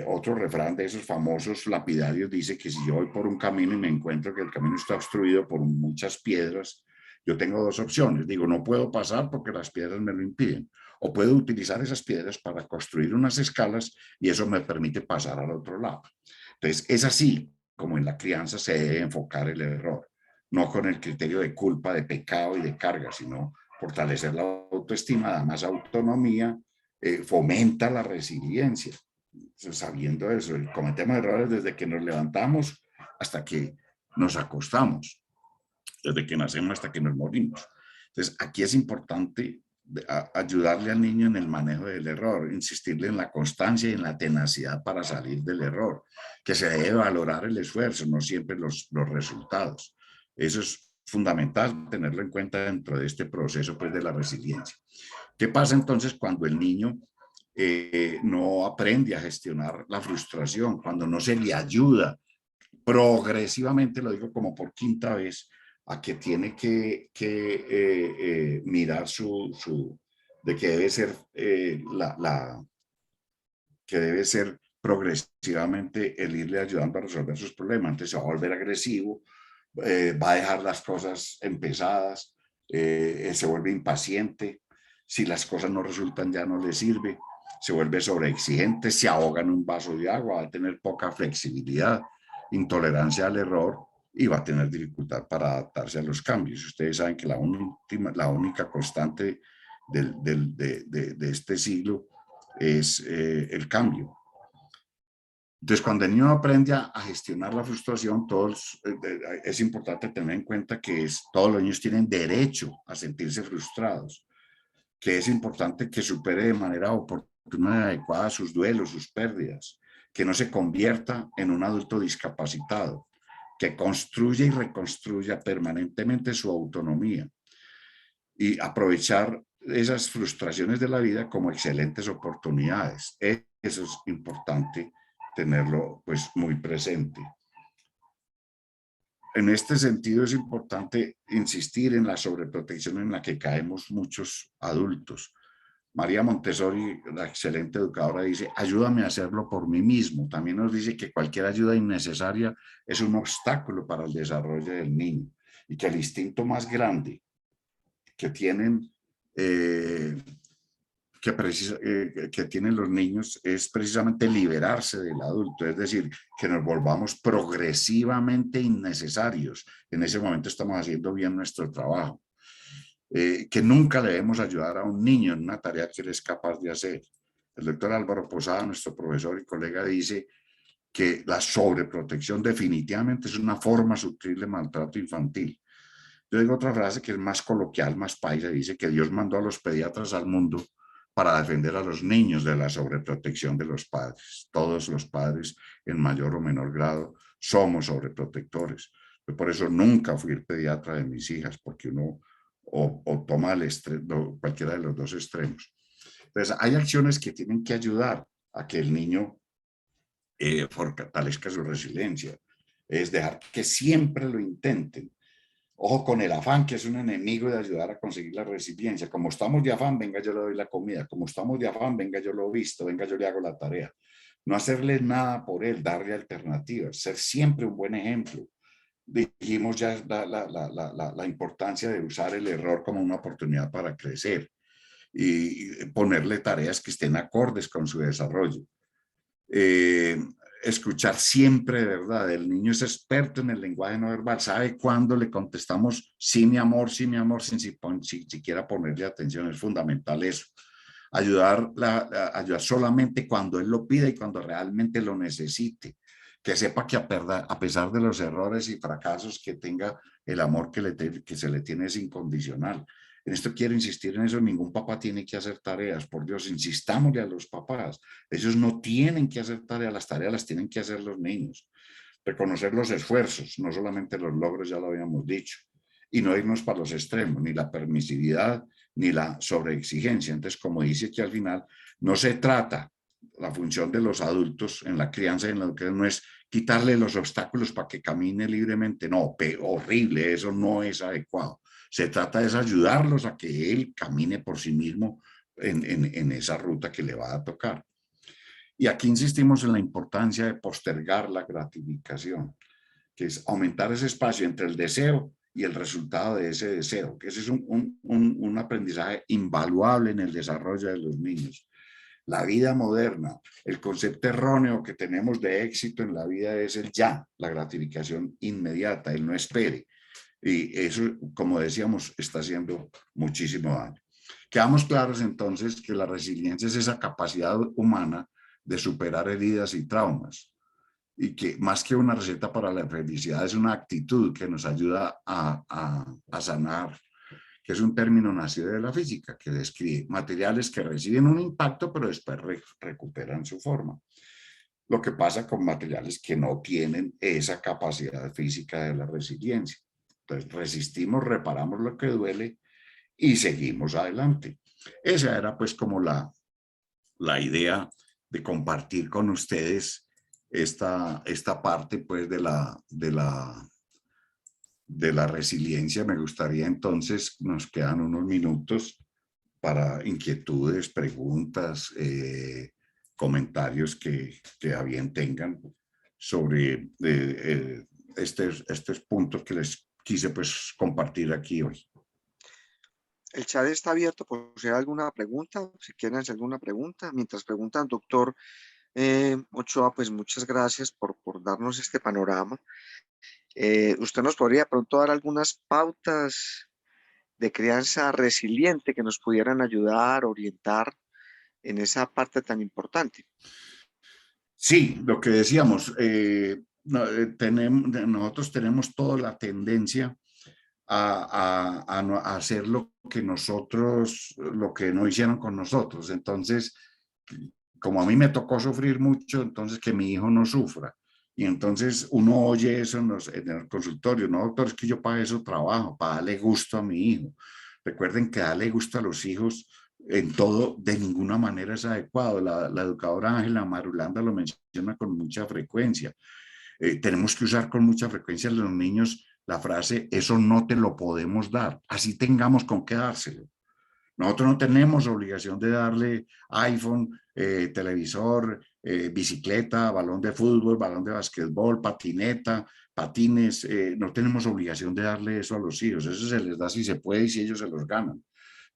Otro refrán de esos famosos lapidarios dice que si yo voy por un camino y me encuentro que el camino está obstruido por muchas piedras, Yo tengo dos opciones. Digo, no puedo pasar porque las piedras me lo impiden. O puedo utilizar esas piedras para construir unas escalas y eso me permite pasar al otro lado. Entonces, es así como en la crianza se debe enfocar el error. No con el criterio de culpa, de pecado y de carga, sino fortalecer la autoestima, da más autonomía, fomenta la resiliencia. Entonces, sabiendo eso, cometemos errores desde que nos levantamos hasta que nos acostamos, desde que nacemos hasta que nos morimos. Entonces, aquí es importante ayudarle al niño en el manejo del error, insistirle en la constancia y en la tenacidad para salir del error, que se debe valorar el esfuerzo, no siempre los resultados. Eso es fundamental tenerlo en cuenta dentro de este proceso pues, de la resiliencia. ¿Qué pasa entonces cuando el niño no aprende a gestionar la frustración, cuando no se le ayuda progresivamente, lo digo como por quinta vez, a que tiene que mirar de que debe ser que debe ser progresivamente el irle ayudando a resolver sus problemas? Entonces se va a volver agresivo, va a dejar las cosas empezadas, se vuelve impaciente, si las cosas no resultan ya no le sirve, se vuelve sobreexigente, se ahoga en un vaso de agua, va a tener poca flexibilidad, intolerancia al error y va a tener dificultad para adaptarse a los cambios. Ustedes saben que la única constante de este siglo es el cambio. Entonces, cuando el niño aprende a gestionar la frustración, es importante tener en cuenta que todos los niños tienen derecho a sentirse frustrados, que es importante que supere de manera oportuna y adecuada sus duelos, sus pérdidas, que no se convierta en un adulto discapacitado, que construya y reconstruya permanentemente su autonomía y aprovechar esas frustraciones de la vida como excelentes oportunidades. Eso es importante tenerlo pues muy presente. En este sentido es importante insistir en la sobreprotección en la que caemos muchos adultos. María Montessori, la excelente educadora, dice, ayúdame a hacerlo por mí mismo. También nos dice que cualquier ayuda innecesaria es un obstáculo para el desarrollo del niño y que el instinto más grande que tienen que tienen los niños es precisamente liberarse del adulto, es decir, que nos volvamos progresivamente innecesarios. En ese momento estamos haciendo bien nuestro trabajo. Que nunca le debemos ayudar a un niño en una tarea que él es capaz de hacer. El doctor Álvaro Posada, nuestro profesor y colega, dice que la sobreprotección definitivamente es una forma sutil de maltrato infantil. Yo digo otra frase que es más coloquial, más paisa, dice que Dios mandó a los pediatras al mundo para defender a los niños de la sobreprotección de los padres. Todos los padres, en mayor o menor grado, somos sobreprotectores. Yo por eso nunca fui el pediatra de mis hijas, porque uno o toma cualquiera de los dos extremos. Entonces, hay acciones que tienen que ayudar a que el niño fortalezca su resiliencia. Es dejar que siempre lo intenten. Ojo con el afán, que es un enemigo de ayudar a conseguir la resiliencia. Como estamos de afán, venga, yo le doy la comida. Como estamos de afán, venga, yo lo visto, venga, yo le hago la tarea. No hacerle nada por él, darle alternativas, ser siempre un buen ejemplo. Dijimos ya la importancia de usar el error como una oportunidad para crecer y ponerle tareas que estén acordes con su desarrollo. Escuchar siempre de verdad. El niño es experto en el lenguaje no verbal, sabe cuándo le contestamos sí mi amor, sin siquiera ponerle atención. Es fundamental eso. Ayudar solamente cuando él lo pida y cuando realmente lo necesite. Que sepa que a pesar de los errores y fracasos que tenga, el amor que se le tiene es incondicional. En esto quiero insistir en eso, ningún papá tiene que hacer tareas, por Dios, insistámosle a los papás. Ellos no tienen que hacer tareas las tienen que hacer los niños. Reconocer los esfuerzos, no solamente los logros, ya lo habíamos dicho. Y no irnos para los extremos, ni la permisividad, ni la sobreexigencia. Entonces, como dice aquí al final, no se trata, la función de los adultos en la crianza y en la educación no es quitarle los obstáculos para que camine libremente. No, horrible, eso no es adecuado. Se trata de ayudarlos a que él camine por sí mismo en esa ruta que le va a tocar. Y aquí insistimos en la importancia de postergar la gratificación, que es aumentar ese espacio entre el deseo y el resultado de ese deseo, que ese es un aprendizaje invaluable en el desarrollo de los niños. La vida moderna, el concepto erróneo que tenemos de éxito en la vida es el ya, la gratificación inmediata, el no espere. Y eso, como decíamos, está haciendo muchísimo daño. Quedamos claros entonces que la resiliencia es esa capacidad humana de superar heridas y traumas, y que más que una receta para la felicidad es una actitud que nos ayuda a sanar, que es un término nacido de la física, que describe materiales que reciben un impacto pero después recuperan su forma. Lo que pasa con materiales que no tienen esa capacidad física de la resiliencia. Entonces resistimos, reparamos lo que duele y seguimos adelante. Esa era pues como la idea de compartir con ustedes esta parte pues de la resiliencia. Me gustaría entonces, nos quedan unos minutos para inquietudes, preguntas, comentarios que a bien tengan sobre estos puntos que les quise pues compartir aquí hoy. El chat está abierto por si hay alguna pregunta, si quieren hacer alguna pregunta. Mientras preguntan, doctor Ochoa, pues muchas gracias por darnos este panorama. ¿Usted nos podría de pronto dar algunas pautas de crianza resiliente que nos pudieran ayudar, orientar en esa parte tan importante? Sí, lo que decíamos, nosotros tenemos toda la tendencia a hacer lo que no hicieron con nosotros. Entonces, como a mí me tocó sufrir mucho, entonces que mi hijo no sufra. Y entonces uno oye eso en el consultorio: no, doctor, es que yo para eso trabajo, para darle gusto a mi hijo. Recuerden que darle gusto a los hijos en todo de ninguna manera es adecuado. La educadora Ángela Marulanda lo menciona con mucha frecuencia. Tenemos que usar con mucha frecuencia a los niños la frase: eso no te lo podemos dar, así tengamos con qué dárselo. Nosotros no tenemos obligación de darle iPhone, televisor, bicicleta, balón de fútbol, balón de basquetbol, patineta, patines. No tenemos obligación de darle eso a los hijos. Eso se les da si se puede y si ellos se los ganan.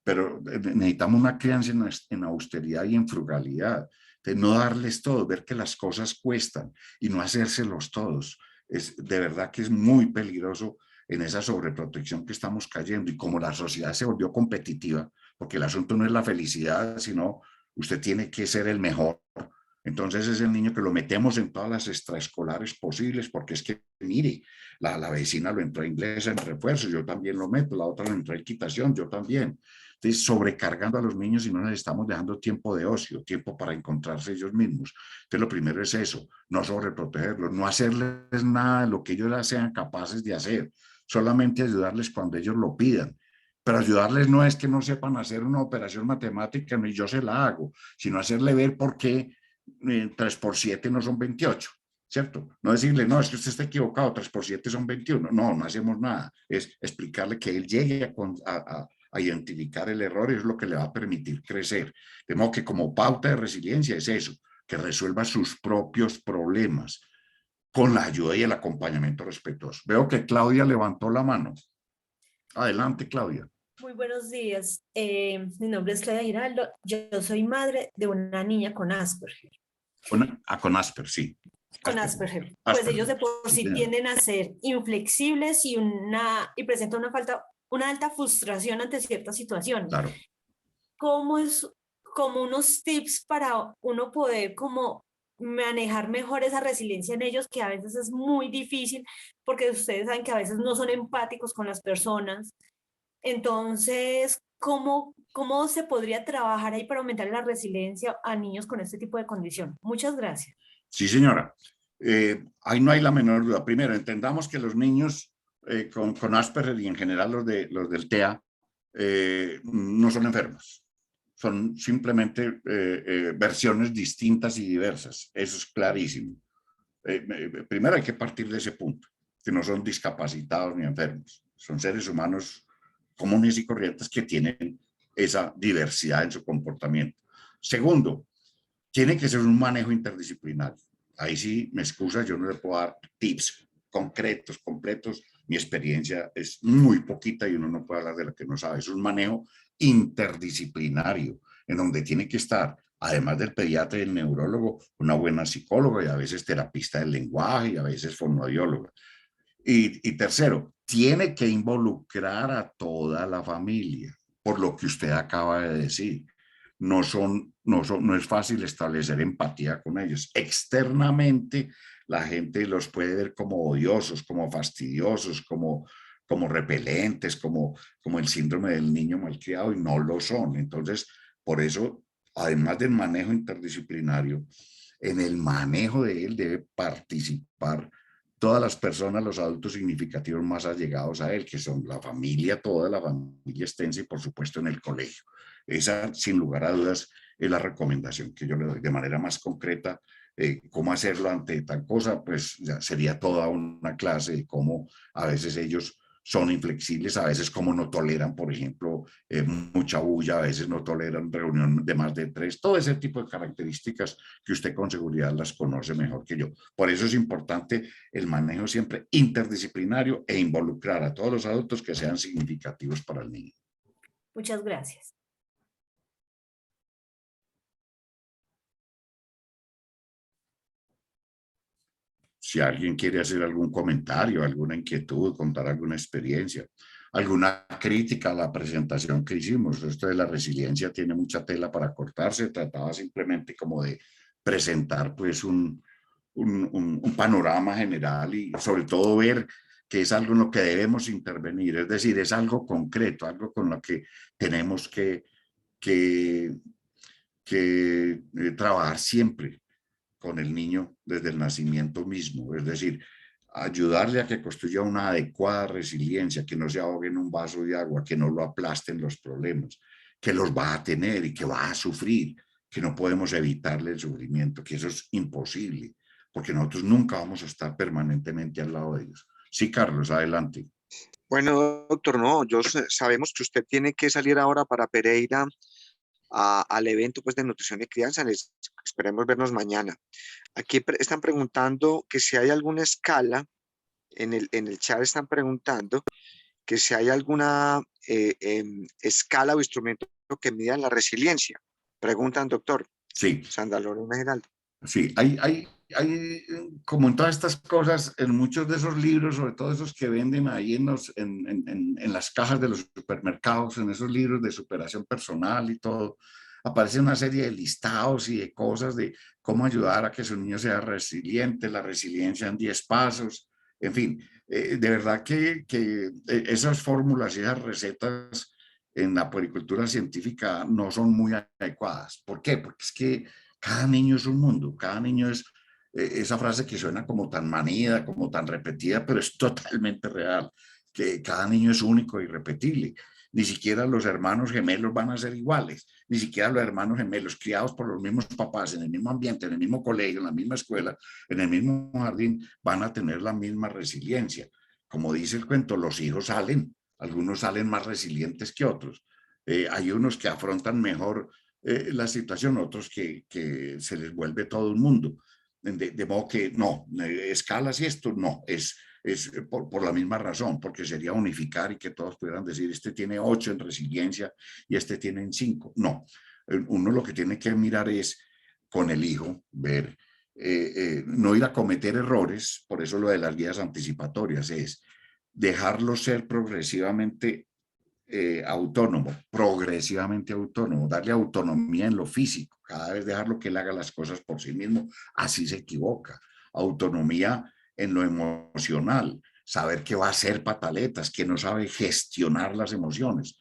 Pero necesitamos una crianza en austeridad y en frugalidad. De no darles todo, ver que las cosas cuestan y no hacérselos todos. De verdad que es muy peligroso en esa sobreprotección que estamos cayendo. Y como la sociedad se volvió competitiva, porque el asunto no es la felicidad, sino usted tiene que ser el mejor. Entonces es el niño que lo metemos en todas las extraescolares posibles, porque es que, mire, la vecina lo entró a inglés en refuerzo, yo también lo meto, la otra lo entró a equitación, yo también. Entonces, sobrecargando a los niños y no les estamos dejando tiempo de ocio, tiempo para encontrarse ellos mismos. Entonces, lo primero es eso, no sobreprotegerlos, no hacerles nada de lo que ellos sean capaces de hacer, solamente ayudarles cuando ellos lo pidan. Pero ayudarles no es que no sepan hacer una operación matemática, ni yo se la hago, sino hacerle ver por qué 3 por 7 no son 28, ¿cierto? No decirle: no, es que usted está equivocado, 3 por 7 son 21. No, no hacemos nada. Es explicarle que él llegue a identificar el error, es lo que le va a permitir crecer. De modo que como pauta de resiliencia es eso, que resuelva sus propios problemas con la ayuda y el acompañamiento respetuoso. Veo que Claudia levantó la mano. Adelante, Claudia. Muy buenos días. Mi nombre es Claudia Giraldo. Yo soy madre de una niña con Asperger. Con Asperger, sí. Con Asperger. Pues ellos de por sí tienden a ser inflexibles y presentan una alta frustración ante ciertas situaciones. Claro. ¿Cómo es como unos tips para uno poder como manejar mejor esa resiliencia en ellos, que a veces es muy difícil porque ustedes saben que a veces no son empáticos con las personas? Entonces, ¿cómo se podría trabajar ahí para aumentar la resiliencia a niños con este tipo de condición? Muchas gracias. Sí, señora. Ahí no hay la menor duda. Primero, entendamos que los niños con Asperger y en general los del TEA no son enfermos. Son simplemente versiones distintas y diversas. Eso es clarísimo. Primero hay que partir de ese punto, que no son discapacitados ni enfermos. Son seres humanos comunes y corrientes que tienen esa diversidad en su comportamiento. Segundo, tiene que ser un manejo interdisciplinario. Ahí sí, me excusa, yo no le puedo dar tips concretos, completos, Mi experiencia es muy poquita y uno no puede hablar de lo que no sabe. Es un manejo interdisciplinario en donde tiene que estar, además del pediatra y el neurólogo, una buena psicóloga y a veces terapista del lenguaje y a veces fonoaudióloga. Y tercero, tiene que involucrar a toda la familia, por lo que usted acaba de decir. No es fácil establecer empatía con ellos. Externamente, la gente los puede ver como odiosos, como fastidiosos, como repelentes, como el síndrome del niño malcriado, y no lo son. Entonces, por eso, además del manejo interdisciplinario, en el manejo de él debe participar todas las personas, los adultos significativos más allegados a él, que son la familia, toda la familia extensa y por supuesto en el colegio. Esa, sin lugar a dudas, es la recomendación que yo le doy de manera más concreta. Cómo hacerlo ante tal cosa, pues ya sería toda una clase de cómo a veces ellos son inflexibles, a veces como no toleran, por ejemplo, mucha bulla, a veces no toleran reunión de más de 3, todo ese tipo de características que usted con seguridad las conoce mejor que yo. Por eso es importante el manejo siempre interdisciplinario e involucrar a todos los adultos que sean significativos para el niño. Muchas gracias. Si alguien quiere hacer algún comentario, alguna inquietud, contar alguna experiencia, alguna crítica a la presentación que hicimos. Esto de la resiliencia tiene mucha tela para cortarse. Trataba simplemente como de presentar pues un panorama general y sobre todo ver que es algo en lo que debemos intervenir. Es decir, es algo concreto, algo con lo que tenemos que trabajar siempre con el niño desde el nacimiento mismo, es decir, ayudarle a que construya una adecuada resiliencia, que no se ahogue en un vaso de agua, que no lo aplasten los problemas, que los va a tener y que va a sufrir, que no podemos evitarle el sufrimiento, que eso es imposible, porque nosotros nunca vamos a estar permanentemente al lado de ellos. Sí, Carlos, adelante. Bueno, doctor, no, sabemos que usted tiene que salir ahora para Pereira al evento pues, de nutrición y crianza. Esperemos vernos mañana. Aquí están preguntando que si hay alguna escala, en el chat están preguntando que si hay alguna escala o instrumento que mida la resiliencia. Preguntan, doctor. Sí. Sandra Lorena Giraldo. Sí, hay, como en todas estas cosas, en muchos de esos libros, sobre todo esos que venden ahí en las cajas de los supermercados, en esos libros de superación personal y todo, aparece una serie de listados y de cosas de cómo ayudar a que su niño sea resiliente, la resiliencia en 10 pasos, en fin, de verdad que esas fórmulas y esas recetas en la puericultura científica no son muy adecuadas. ¿Por qué? Porque es que cada niño es un mundo, cada niño es esa frase que suena como tan manida, como tan repetida, pero es totalmente real, que cada niño es único e irrepetible. Ni siquiera los hermanos gemelos van a ser iguales, ni siquiera los hermanos gemelos criados por los mismos papás, en el mismo ambiente, en el mismo colegio, en la misma escuela, en el mismo jardín, van a tener la misma resiliencia. Como dice el cuento, los hijos salen, algunos salen más resilientes que otros. Hay unos que afrontan mejor la situación, otros que se les vuelve todo un mundo. De modo que no, escalas y esto no, es por la misma razón, porque sería unificar y que todos pudieran decir, este tiene 8 en resiliencia y este tiene en 5. No, uno lo que tiene que mirar es con el hijo, ver, no ir a cometer errores, por eso lo de las guías anticipatorias es dejarlo ser progresivamente autónomo, progresivamente autónomo, darle autonomía en lo físico, cada vez dejarlo que él haga las cosas por sí mismo, así se equivoca. Autonomía en lo emocional, saber que va a hacer pataletas, que no sabe gestionar las emociones,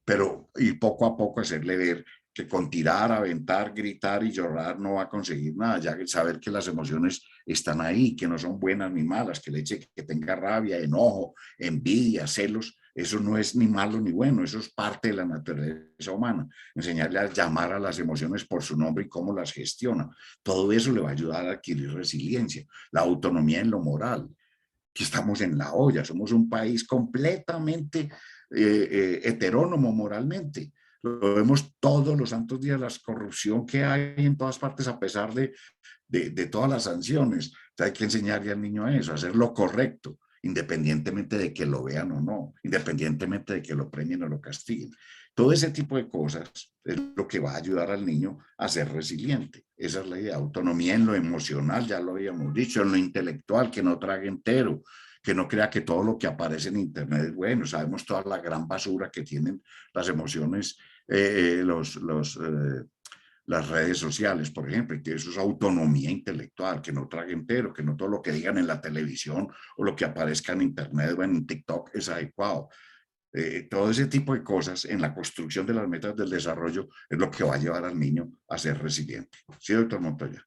pero y poco a poco hacerle ver que con tirar, aventar, gritar y llorar no va a conseguir nada, ya que saber que las emociones están ahí, que no son buenas ni malas, que le eche que tenga rabia, enojo, envidia, celos, eso no es ni malo ni bueno, eso es parte de la naturaleza humana. Enseñarle a llamar a las emociones por su nombre y cómo las gestiona. Todo eso le va a ayudar a adquirir resiliencia, la autonomía en lo moral, que estamos en la olla, somos un país completamente heterónomo moralmente. Lo vemos todos los santos días, la corrupción que hay en todas partes a pesar de todas las sanciones. Entonces hay que enseñarle al niño eso, a hacer lo correcto independientemente de que lo vean o no, independientemente de que lo premien o lo castiguen. Todo ese tipo de cosas es lo que va a ayudar al niño a ser resiliente. Esa es la idea. Autonomía en lo emocional, ya lo habíamos dicho, en lo intelectual, que no trague entero, que no crea que todo lo que aparece en Internet es bueno. Sabemos toda la gran basura que tienen las emociones, las redes sociales, por ejemplo, y que eso es autonomía intelectual, que no trague entero, que no todo lo que digan en la televisión o lo que aparezca en Internet o en TikTok es adecuado. Todo ese tipo de cosas en la construcción de las metas del desarrollo es lo que va a llevar al niño a ser resiliente. Sí, doctor Montoya.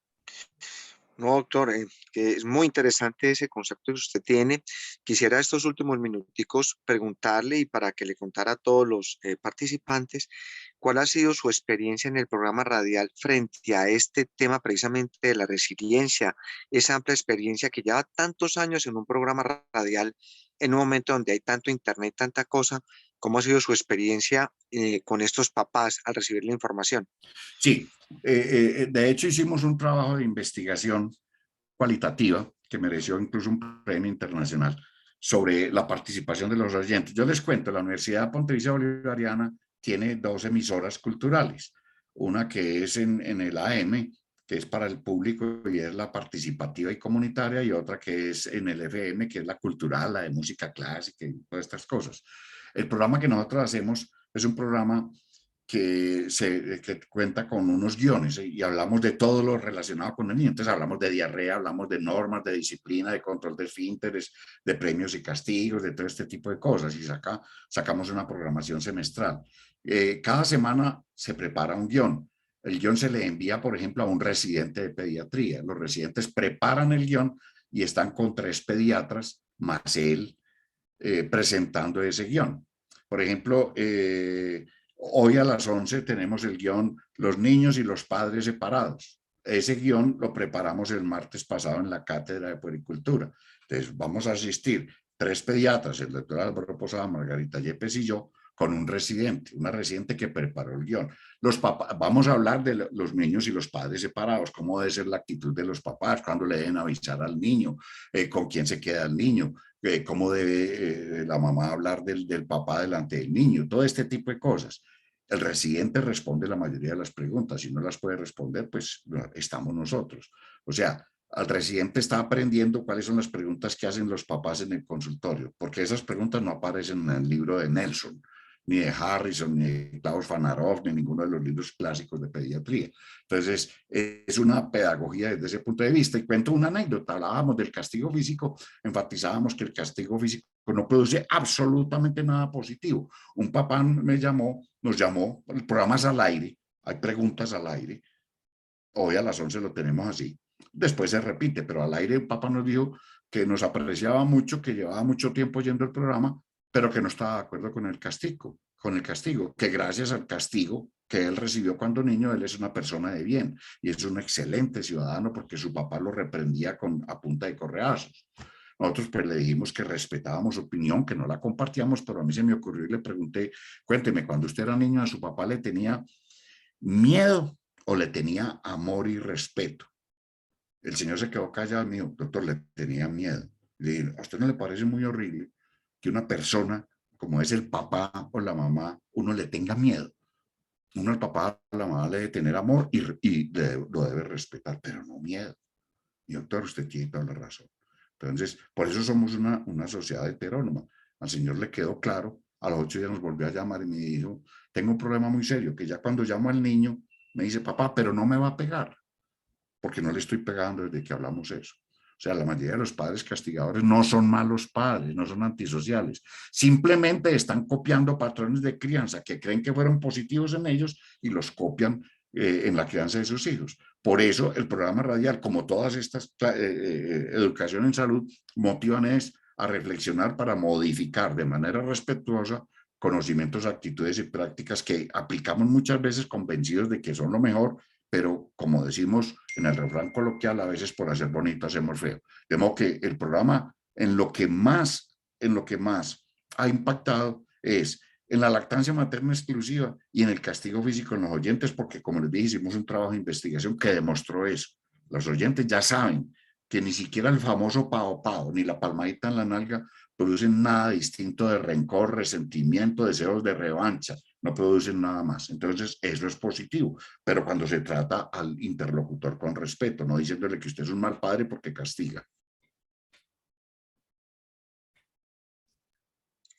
No, doctor, que es muy interesante ese concepto que usted tiene. Quisiera estos últimos minuticos preguntarle y para que le contara a todos los participantes cuál ha sido su experiencia en el programa radial frente a este tema precisamente de la resiliencia, esa amplia experiencia que lleva tantos años en un programa radial, en un momento donde hay tanto internet, tanta cosa. ¿Cómo ha sido su experiencia con estos papás al recibir la información? Sí, de hecho hicimos un trabajo de investigación cualitativa que mereció incluso un premio internacional sobre la participación de los oyentes. Yo les cuento, la Universidad Pontificia Bolivariana tiene 2 emisoras culturales, una que es en el AM, que es para el público y es la participativa y comunitaria, y otra que es en el FM, que es la cultural, la de música clásica y todas estas cosas. El programa que nosotros hacemos es un programa que cuenta con unos guiones y hablamos de todo lo relacionado con el niño. Entonces hablamos de diarrea, hablamos de normas, de disciplina, de control de esfínteres, de premios y castigos, de todo este tipo de cosas y sacamos una programación semestral. Cada semana se prepara un guión. El guión se le envía, por ejemplo, a un residente de pediatría. Los residentes preparan el guión y están con 3 pediatras más él presentando ese guión. Por ejemplo, hoy a las 11 tenemos el guión Los niños y los padres separados. Ese guión lo preparamos el martes pasado en la cátedra de puericultura. Entonces vamos a asistir 3 pediatras, el doctor Álvaro Posada, Margarita Yepes y yo, con un residente, una residente que preparó el guión. Los papás, vamos a hablar de los niños y los padres separados, cómo debe ser la actitud de los papás, cuándo le deben avisar al niño, con quién se queda el niño, cómo debe la mamá hablar del papá delante del niño, todo este tipo de cosas. El residente responde la mayoría de las preguntas, si no las puede responder, pues estamos nosotros. O sea, al residente está aprendiendo cuáles son las preguntas que hacen los papás en el consultorio, porque esas preguntas no aparecen en el libro de Nelson, ni de Harrison, ni de Klaus Fanarov, ni ninguno de los libros clásicos de pediatría. Entonces, es una pedagogía desde ese punto de vista. Y cuento una anécdota, hablábamos del castigo físico, enfatizábamos que el castigo físico no produce absolutamente nada positivo. Un papá nos llamó, el programa es al aire, hay preguntas al aire, hoy a las 11 lo tenemos así, después se repite, pero al aire un papá nos dijo que nos apreciaba mucho, que llevaba mucho tiempo yendo el programa, pero que no estaba de acuerdo con el castigo, que gracias al castigo que él recibió cuando niño, él es una persona de bien y es un excelente ciudadano porque su papá lo reprendía a punta de correazos. Nosotros pues le dijimos que respetábamos su opinión, que no la compartíamos, pero a mí se me ocurrió y le pregunté, cuénteme, cuando usted era niño, ¿a su papá le tenía miedo o le tenía amor y respeto? El señor se quedó callado y me dijo, doctor, le tenía miedo. Le dije, ¿a usted no le parece muy horrible que una persona como es el papá o la mamá, uno le tenga miedo? Uno al papá o la mamá le debe tener amor y lo debe respetar, pero no miedo. Y doctor, usted tiene toda la razón. Entonces, por eso somos una sociedad heterónoma. Al señor le quedó claro, a los 8 días nos volvió a llamar y me dijo, tengo un problema muy serio, que ya cuando llamo al niño, me dice, papá, pero no me va a pegar, porque no le estoy pegando desde que hablamos eso. O sea, la mayoría de los padres castigadores no son malos padres, no son antisociales. Simplemente están copiando patrones de crianza que creen que fueron positivos en ellos y los copian en la crianza de sus hijos. Por eso el programa radial, como todas estas educación en salud, motivan a reflexionar para modificar de manera respetuosa conocimientos, actitudes y prácticas que aplicamos muchas veces convencidos de que son lo mejor, pero como decimos en el refrán coloquial, a veces por hacer bonito hacemos feo. De modo que el programa en lo que más ha impactado es en la lactancia materna exclusiva y en el castigo físico en los oyentes, porque como les dije, hicimos un trabajo de investigación que demostró eso. Los oyentes ya saben que ni siquiera el famoso pao pao, ni la palmadita en la nalga, producen nada distinto de rencor, resentimiento, deseos de revancha, no producen nada más. Entonces, eso es positivo, pero cuando se trata al interlocutor con respeto, no diciéndole que usted es un mal padre porque castiga.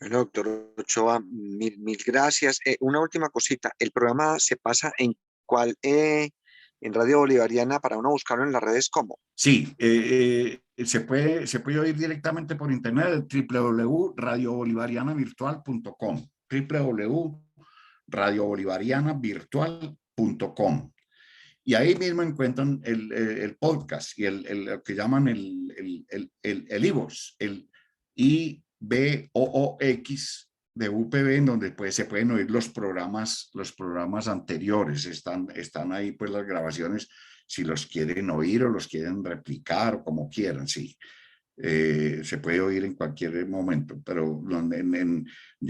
Bueno, doctor Ochoa, mil gracias. Una última cosita, ¿el programa se pasa en cuál, en Radio Bolivariana para uno buscarlo en las redes como? Sí, se puede oír directamente por internet, www.radiobolivarianavirtual.com, www.radiobolivarianavirtual.com. Y ahí mismo encuentran el podcast y lo que llaman el iVoox, el IVOOX de UPB, en donde pues, se pueden oír los programas anteriores. Están ahí pues las grabaciones si los quieren oír o los quieren replicar o como quieran, sí. Se puede oír en cualquier momento, pero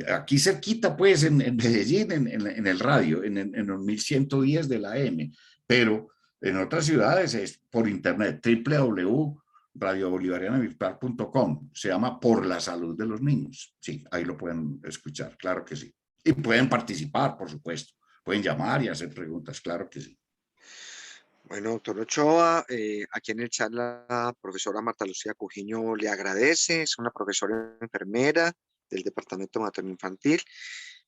aquí cerquita, pues, en Medellín, en el radio, en los 1110 de la AM, pero en otras ciudades es por internet, www.radiobolivarianavirtual.com, se llama Por la Salud de los Niños, sí, ahí lo pueden escuchar, claro que sí, y pueden participar, por supuesto, pueden llamar y hacer preguntas, claro que sí. Bueno, doctor Ochoa, aquí en el chat la profesora Marta Lucía Cujiño le agradece, es una profesora enfermera del Departamento Materno Infantil,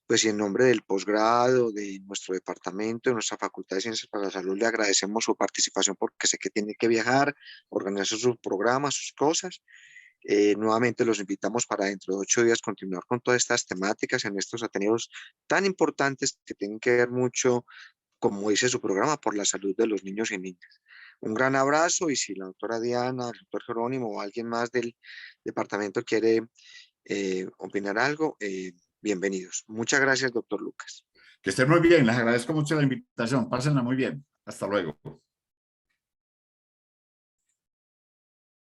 pues y en nombre del posgrado, de nuestro departamento, de nuestra Facultad de Ciencias para la Salud, le agradecemos su participación porque sé que tiene que viajar, organizar sus programas, sus cosas. Nuevamente los invitamos para dentro de 8 días continuar con todas estas temáticas en estos ateneos tan importantes que tienen que ver mucho, como dice su programa, por la salud de los niños y niñas. Un gran abrazo y si la doctora Diana, el doctor Jerónimo o alguien más del departamento quiere opinar algo, bienvenidos. Muchas gracias, doctor Lucas. Que estén muy bien, les agradezco mucho la invitación, pásenla muy bien, hasta luego.